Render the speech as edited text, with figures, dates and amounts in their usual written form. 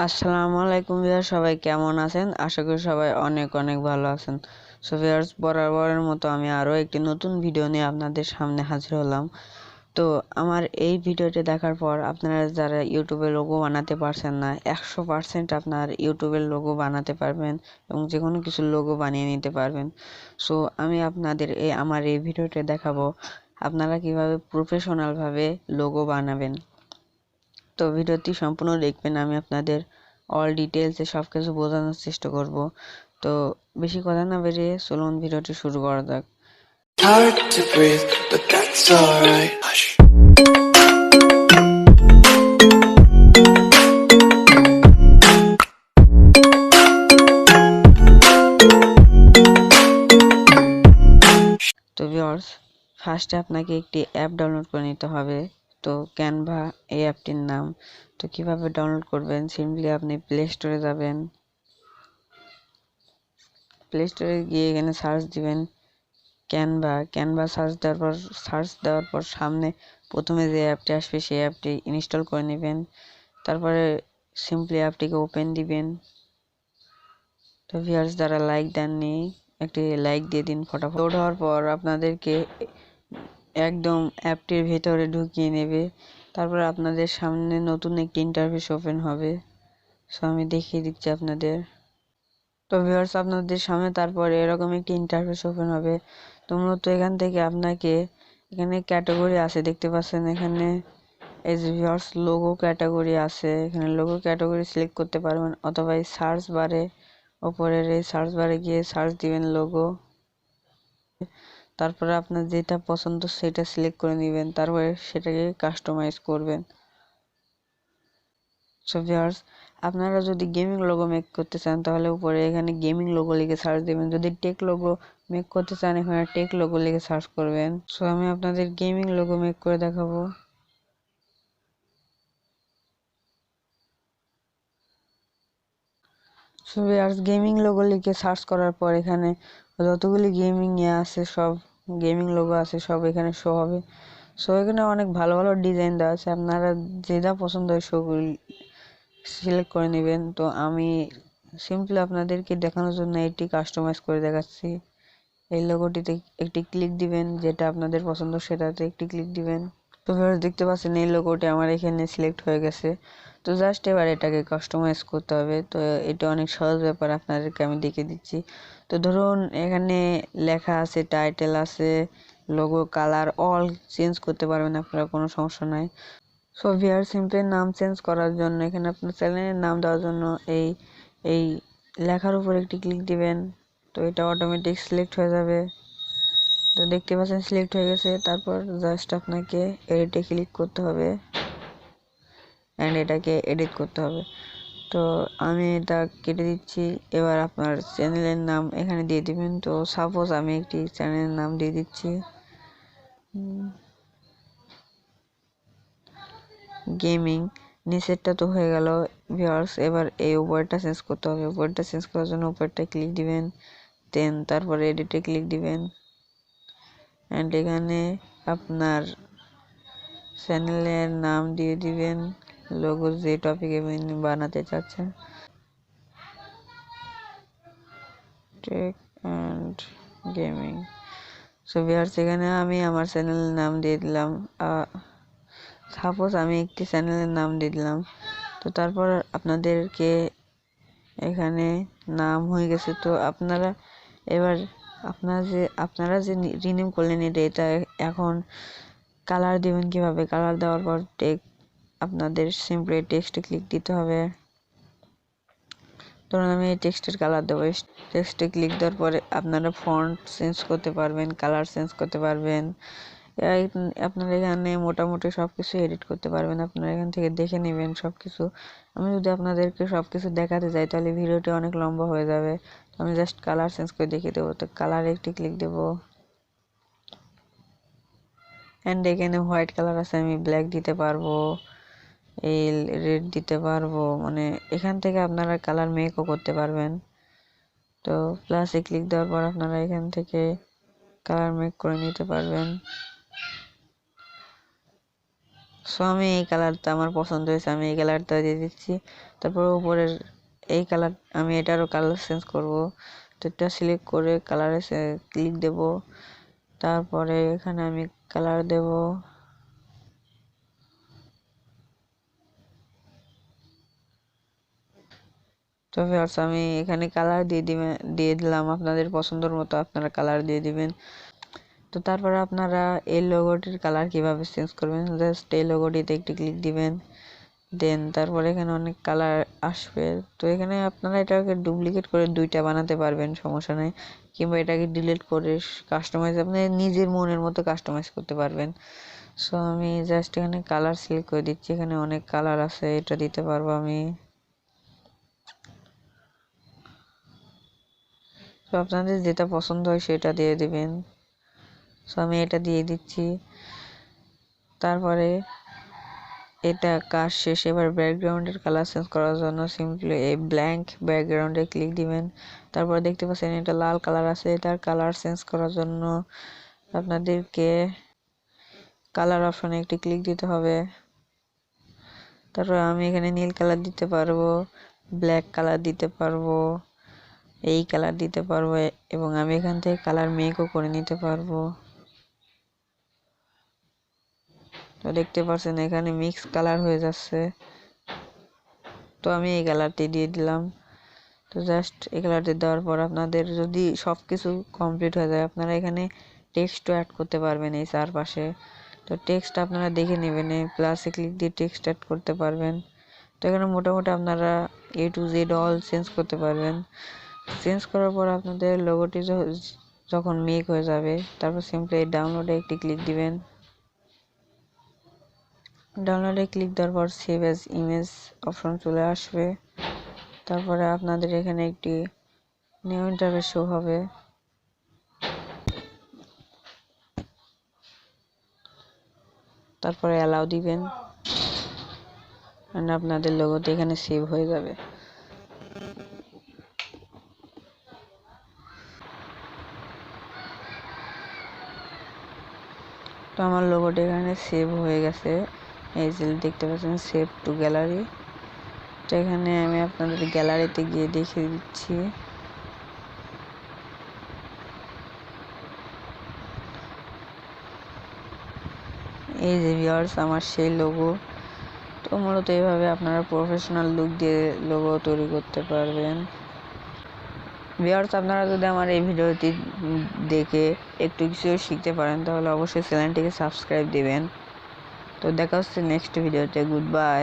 আসসালামু আলাইকুম ভিউয়ার, সবাই কেমন আছেন? আশা করি সবাই অনেক অনেক ভালো আছেন। সো ভিউয়ার্স, বরাবরের মতো আমি আরও একটি নতুন ভিডিও নিয়ে আপনাদের সামনে হাজির হলাম। তো আমার এই ভিডিওটি দেখার পর আপনারা যারা ইউটিউবে লোগো বানাতে পারছেন না, 100% আপনার ইউটিউবের লোগো বানাতে পারবেন এবং যে কোনো কিছু লোগো বানিয়ে নিতে পারবেন। সো আমি আপনাদের আমার এই ভিডিওতে দেখাবো আপনারা কিভাবে প্রফেশনালভাবে লোগো বানাবেন। তো ভিডিওটি সম্পূর্ণ দেখবেন, আমি আপনাদের অল ডিটেলসে সব কিছু বোঝানোর চেষ্টা করব। তো বেশি কথা না বেরিয়ে চলুন ভিডিওটি শুরু করা যাক। Hard to breathe, but that's alright. Hush. তো ভিউয়ার্স, ফার্স্টে আপনাকে একটি অ্যাপ ডাউনলোড করে নিতে হবে। তো ক্যানভা এই অ্যাপটির নাম। তো কিভাবে ডাউনলোড করবেন, সিম্পলি আপনি প্লে স্টোরে যাবেন। প্লে স্টোরে গিয়ে এখানে সার্চ দিবেন ক্যানভা সার্চ দেওয়ার পর সামনে প্রথমে যে অ্যাপটি আসবে সেই অ্যাপটি ইনস্টল করে নেবেন। তারপরে সিম্পলি অ্যাপটিকে ওপেন দিবেন। তো ভিউয়ার্স, যারা লাইক দেননি একটি লাইক দিয়ে দিন ফটাফট। লোড হওয়ার পর আপনাদেরকে একদম অ্যাপটির ভেতরে ঢুকিয়ে নেবে। তারপর আপনাদের সামনে নতুন একটি ইন্টারফেস ওপেন হবে। সো আমি দেখিয়ে দিচ্ছি আপনাদের। তো ভিউয়ার্স, আপনাদের সামনে তারপরে এরকম একটি ইন্টারফেস ওপেন হবে। তো মূলত এখান থেকে আপনাকে এখানে ক্যাটাগরি আছে, দেখতে পাচ্ছেন এখানে এই যে ভিউয়ার্স লোগো ক্যাটাগরি আছে। এখানে লোগো ক্যাটাগরি সিলেক্ট করতে পারবেন, অথবা এই সার্চ বারে ওপরের এই সার্চ বারে গিয়ে সার্চ দিবেন লোগো। তারপরে আপনার যেটা পছন্দ সেটা সিলেক্ট করে নেবেন, তারপরে সেটাকে কাস্টমাইজ করবেন। সো ভিউয়ার্স, আপনারা যদি গেমিং লোগো মেক করতে চান তাহলে উপরে এখানে গেমিং লোগো লিখে সার্চ দেবেন। যদি টেক লোগো মেক করতে চান এখানে টেক লোগো লিখে সার্চ করবেন। সো আমি আপনাদের গেমিং লোগো মেক করে দেখাবো। সো ভিউয়ার্স, গেমিং লোগো লিখে সার্চ করার পর এখানে যতগুলি গেমিং আছে সব গেমিং লোগো আছে সব এখানে শো হবে। সো এখানে অনেক ভালো ভালো ডিজাইন দেওয়া আছে, আপনারা যেটা পছন্দ হয় সেগুলি সিলেক্ট করে নেবেন। তো আমি সিম্পলি আপনাদেরকে দেখানোর জন্য এটি কাস্টমাইজ করে দেখাচ্ছি। এই লোগোটিতে একটি ক্লিক দিবেন, যেটা আপনাদের পছন্দ সেটাতে একটি ক্লিক দিবেন। তো ভিউয়ার্স, দেখতে পাচ্ছেন এই লোগোটি আমার এখানে সিলেক্ট হয়ে গেছে। তো জাস্ট এবার এটাকে কাস্টমাইজ করতে হবে। তো এটা অনেক সহজ ব্যাপার, আপনাদেরকে আমি দেখিয়ে দিচ্ছি। তো ধরুন এখানে লেখা আছে, টাইটেল আছে, লোগো কালার অল চেঞ্জ করতে পারবেন আপনারা, কোনো সমস্যা নাই। সো ভিউয়ার, সিম্পলি নাম চেঞ্জ করার জন্য এখানে আপনার চ্যানেলের নাম দেওয়ার জন্য এই এই লেখার উপর একটি ক্লিক দিবেন। তো এটা অটোমেটিক সিলেক্ট হয়ে যাবে। তো দেখতে পাচ্ছেন সিলেক্ট হয়ে গেছে। তারপর জাস্ট আপনাকে এডিটে ক্লিক করতে হবে অ্যান্ড এটাকে এডিট করতে হবে। তো আমি এটা কেটে দিচ্ছি। এবার আপনার চ্যানেলের নাম এখানে দিয়ে দিবেন। তো সাপোজ আমি একটি চ্যানেলের নাম দিয়ে দিচ্ছি গেমিং। নিচেরটা তো হয়ে গেল ভিউয়ার্স, এবার এই উপরটা চেঞ্জ করতে হবে। উপরটা চেঞ্জ করার জন্য উপরটা ক্লিক দিবেন, দেন তারপরে এডিটে ক্লিক দিবেন অ্যান্ড এখানে আপনার চ্যানেলের নাম দিয়ে দিবেন, লোগো যে টপিকে বানাতে চাচ্ছেন, tech and gaming. So viewers, এখানে আমি আমার চ্যানেলের নাম দিয়ে দিলাম। সাপোজ আমি একটি চ্যানেলের নাম দিয়ে দিলাম। তো তারপর আপনাদেরকে এখানে নাম হয়ে গেছে। তো আপনারা এবার আপনারা যে রিনেম করলেন এটা এখন কালার দিবেন কিভাবে। কালার দেওয়ার পর আপনাদের সিম্পলি টেক্সটে ক্লিক দিতে হবে। ধরুন আমি এই টেক্সটের কালার দেবো। টেক্সটে ক্লিক দেওয়ার পরে আপনারা ফন্ট চেঞ্জ করতে পারবেন, কালার চেঞ্জ করতে পারবেন। আপনারা এখানে মোটামুটি সব কিছু এডিট করতে পারবেন। আপনারা এখান থেকে দেখে নেবেন সব কিছু। আমি যদি আপনাদেরকে সব কিছু দেখাতে যাই তাহলে ভিডিওটি অনেক লম্বা হয়ে যাবে। আমি জাস্ট কালার চেঞ্জ করে দেখিয়ে দেবো। তো কালারে একটি ক্লিক দেবো অ্যান্ড এখানে হোয়াইট কালার আছে, আমি ব্ল্যাক দিতে পারবো, এই রেড দিতে পারবো। মানে এখান থেকে আপনারা কালার মেকও করতে পারবেন। তো প্লাসে ক্লিক দেওয়ার পর আপনারা এখান থেকে কালার মেক করে নিতে পারবেন। সো আমি এই কালারটা আমার পছন্দ হয়েছে, আমি এই কালারটা দিয়ে দিচ্ছি। তারপর উপরের এই কালার আমি এটারও কালার চেঞ্জ করব। তো এটা সিলেক্ট করে কালারে ক্লিক দেব। তারপরে এখানে আমি কালার দেব। তো ভিউয়ার্স আমি এখানে কালার দিয়ে দিলাম, আপনাদের পছন্দের মতো আপনারা কালার দিয়ে দিবেন। তো তারপরে আপনারা এই লোগোটির কালার কিভাবে চেঞ্জ করবেন, জাস্ট এই লোগোটিতে একটি ক্লিক দিবেন। দেন তারপরে এখানে অনেক কালার আসবে। তো এখানে আপনারা এটাকে ডুপ্লিকেট করে দুইটা বানাতে পারবেন, সমস্যা নেই। কিংবা এটাকে ডিলিট করে কাস্টমাইজ আপনি নিজের মনের মতো কাস্টমাইজ করতে পারবেন। সো আমি জাস্ট এখানে কালার সিলেক্ট করে দিচ্ছি, এখানে অনেক কালার আছে, এটা দিতে পারবো আমি। তো আপনাদের যেটা পছন্দ হয় সেটা দিয়ে দিবেন। সো আমি এটা দিয়ে দিচ্ছি। তারপরে এটা কাজ শেষ। এবার ব্যাকগ্রাউন্ডের কালার চেঞ্জ করার জন্য সিম্পলি এই ব্ল্যাঙ্ক ব্যাকগ্রাউন্ডে ক্লিক দিবেন। তারপর দেখতে পাচ্ছেন এটা লাল কালার আছে, এটার কালার চেঞ্জ করার জন্য আপনাদেরকে কালার অপশনে একটি ক্লিক দিতে হবে। তারপর আমি এখানে নীল কালার দিতে পারবো, ব্ল্যাক কালার দিতে পারবো, এই কালার দিতে পারবো, এবং আমি এখান থেকে কালার মেকও করে নিতে পারবো। তো দেখতে পাচ্ছেন এখানে মিক্স কালার হয়ে যাচ্ছে। তো আমি এই কালারটি দিয়ে দিলাম। তো জাস্ট এই কালারটি দেওয়ার পর আপনাদের যদি সব কিছু কমপ্লিট হয়ে যায়, আপনারা এখানে টেক্সটও অ্যাড করতে পারবেন এই চারপাশে। তো টেক্সট আপনারা দেখে নেবেন, এই প্লাসে ক্লিক দিয়ে টেক্সট অ্যাড করতে পারবেন। তো এখানে মোটামুটি আপনারা A to Z all change করতে পারবেন। চেঞ্জ করার পর আপনাদের লোগোটি যখন মেক হয়ে যাবে, তারপর সিম্পলি ডাউনলোডে একটি ক্লিক দিবেন। ডাউনলোডে ক্লিক দেওয়ার পর সেভ অ্যাজ ইমেজ অপশন চলে আসবে। তারপরে আপনাদের এখানে একটি নিউ ইন্টারফেস শো হবে। তারপরে অ্যালাউ দিবেন, আপনাদের লোগোটি এখানে সেভ হয়ে যাবে। তো আমার লোগোটি এখানে সেভ হয়ে গেছে, এই যে দেখতে পাচ্ছেন সেভ টু গ্যালারি। তো এখানে আমি আপনাদের গ্যালারিতে গিয়ে দেখিয়ে দিচ্ছি। এই যে ভিউয়ার্স আমার সেই লোগো। তো মূলত এইভাবে আপনারা প্রফেশনাল লুক দিয়ে লোগো তৈরি করতে পারবেন। ভিউয়ার্স আপনারা যদি আমার এই ভিডিওটি দেখে একটু কিছু শিখতে পারেন, তাহলে অবশ্যই চ্যানেলটিকে সাবস্ক্রাইব দিবেন। তো দেখা হচ্ছে নেক্সট ভিডিওতে। Good bye.